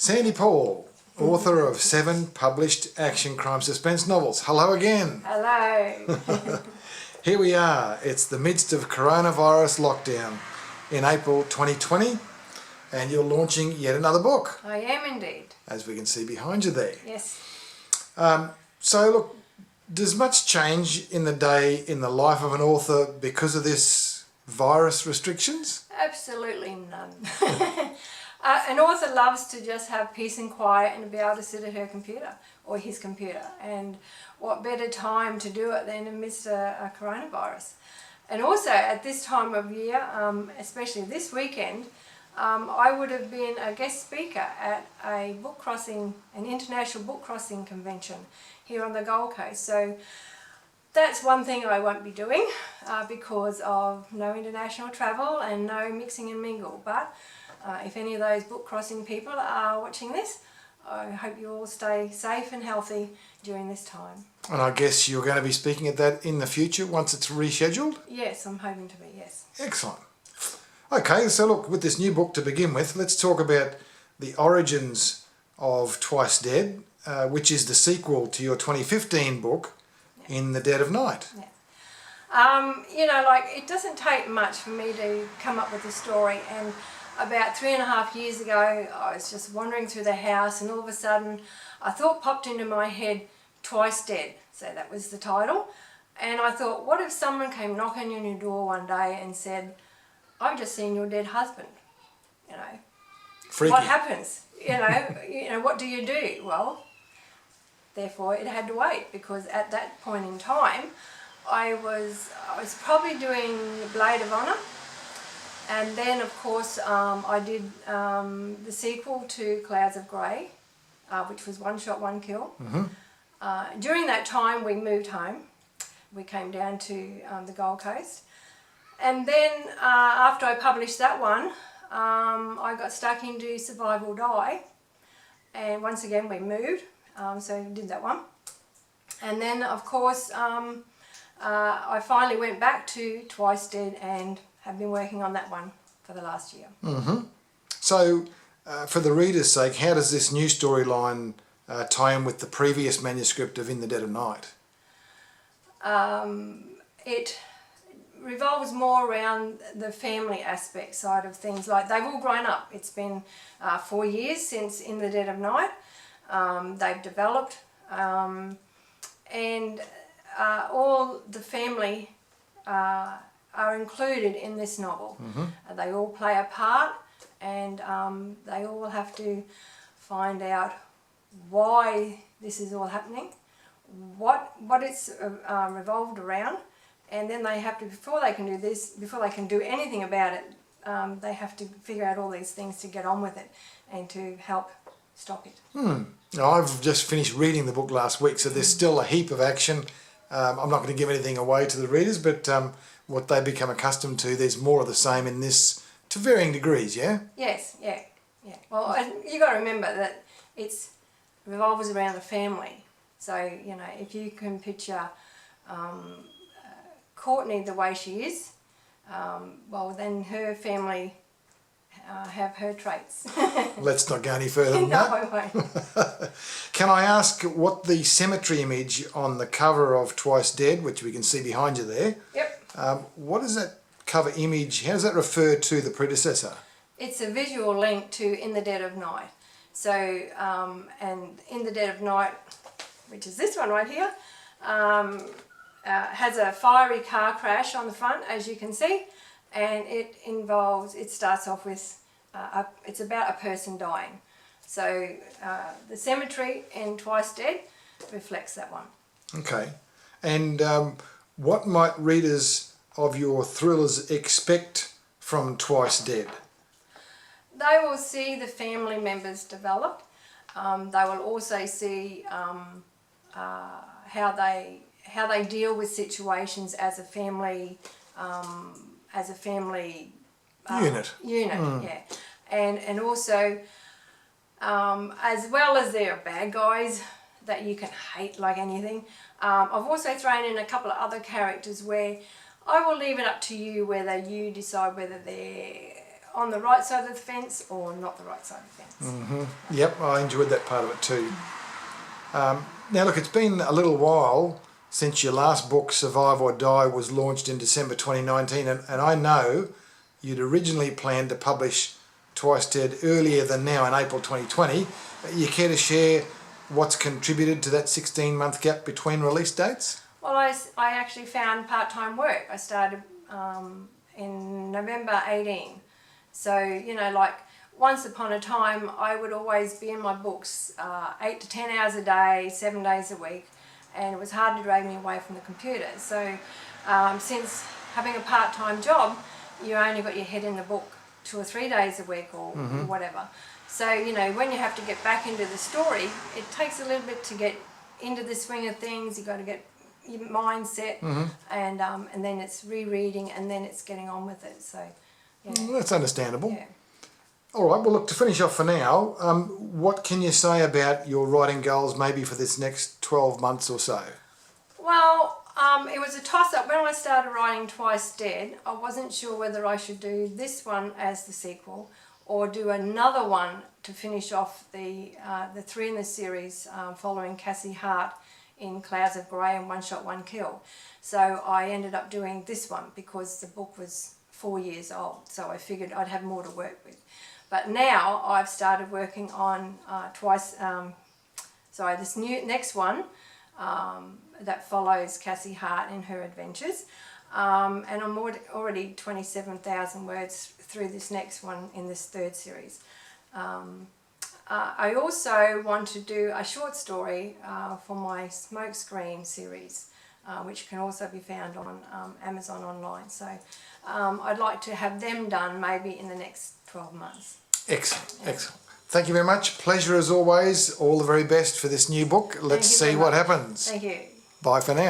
Sandy Paull, author of 7 published action crime suspense novels. Hello again. Hello. Here we are. It's the midst of coronavirus lockdown in April 2020 and you're launching yet another book. I am indeed. As we can see behind you there. Yes. So look, does much change in the day in the life of an author because of this virus restrictions? Absolutely none. An author loves to just have peace and quiet and be able to sit at her computer or his computer, and what better time to do it than amidst a coronavirus. And also at this time of year, especially this weekend, I would have been a guest speaker at a book crossing, an international book crossing convention here on the Gold Coast. So that's one thing I won't be doing because of no international travel and no mixing and mingle. But if any of those book crossing people are watching this, I hope you all stay safe and healthy during this time. And I guess you're going to be speaking at that in the future once it's rescheduled? Yes, I'm hoping to be, yes. Excellent. Okay, so look, with this new book to begin with, let's talk about the origins of Twice Dead, which is the sequel to your 2015 book, In the Dead of Night. Yeah. You know, like, it doesn't take much for me to come up with a story, and about 3.5 years ago I was just wandering through the house and all of a sudden a thought popped into my head, Twice Dead. So that was the title, and I thought, what if someone came knocking on your door one day and said, I've just seen your dead husband, you know. Freaky. What happens? You know, what do you do? Well, therefore it had to wait, because at that point in time I was probably doing Blade of Honor, and then of course I did the sequel to Clouds of Grey, which was One Shot, One Kill. Mm-hmm. During that time we moved home. We came down to the Gold Coast. And then after I published that one, I got stuck into Survive or Die, and once again we moved, so we did that one. And then of course I finally went back to Twice Dead and have been working on that one for the last year. Mm-hmm. So for the reader's sake, how does this new storyline tie in with the previous manuscript of In the Dead of Night? It revolves more around the family aspect side of things. Like, they've all grown up. It's been 4 years since In the Dead of Night. They've developed, and all the family are included in this novel. Mm-hmm. They all play a part, and they all have to find out why this is all happening, what it's revolved around. And then they have to, before they can do this, before they can do anything about it, they have to figure out all these things to get on with it and to help stop it. Now, I've just finished reading the book last week, so there's still a heap of action. I'm not going to give anything away to the readers, but what they become accustomed to, there's more of the same in this to varying degrees, yeah? Yes, yeah. Well, you got to remember that it revolves around the family. So, you know, if you can picture Courtney the way she is, well, then her family have her traits. Let's not go any further than No, that. I won't. Can I ask what the cemetery image on the cover of Twice Dead, which we can see behind you there, Yep. what is that cover image, how does that refer to the predecessor? It's a visual link to In the Dead of Night. So, and In the Dead of Night, which is this one right here, has a fiery car crash on the front, as you can see, and it starts off with, it's about a person dying. So the cemetery in Twice Dead reflects that one. Okay. And what might readers of your thrillers expect from Twice Dead? They will see the family members develop. They will also see how they deal with situations as a family Unit. Yeah, and also as well as there are bad guys that you can hate like anything. I've also thrown in a couple of other characters where I will leave it up to you whether you decide whether they're on the right side of the fence or not the right side of the fence. Yep, I enjoyed that part of it too. Now look, it's been a little while since your last book, Survive or Die, was launched in December 2019, and I know you'd originally planned to publish Twice Dead earlier than now in April 2020. You care to share what's contributed to that 16-month gap between release dates? Well, I actually found part-time work. I started in November 18. So, you know, like once upon a time, I would always be in my books 8 to 10 hours a day, 7 days a week, and it was hard to drag me away from the computer. So since having a part-time job, you only got your head in the book 2 or 3 days a week or whatever. So, you know, when you have to get back into the story, it takes a little bit to get into the swing of things. You've got to get your mindset, and then it's rereading, and then it's getting on with it. So, yeah. That's understandable. Yeah. All right, well look, to finish off for now, what can you say about your writing goals maybe for this next 12 months or so? Well, it was a toss-up. When I started writing Twice Dead, I wasn't sure whether I should do this one as the sequel or do another one to finish off the 3 in the series following Cassie Hart in Clouds of Grey and One Shot, One Kill. So I ended up doing this one because the book was 4 years old, so I figured I'd have more to work with. But now I've started working on this next one that follows Cassie Hart in her adventures. And I'm already 27,000 words through this next one in this 3rd series. I also want to do a short story for my Smokescreen series, which can also be found on Amazon online. So I'd like to have them done maybe in the next 12 months. Excellent, excellent. Thank you very much. Pleasure as always. All the very best for this new book. Let's see what happens. Thank you. Bye for now.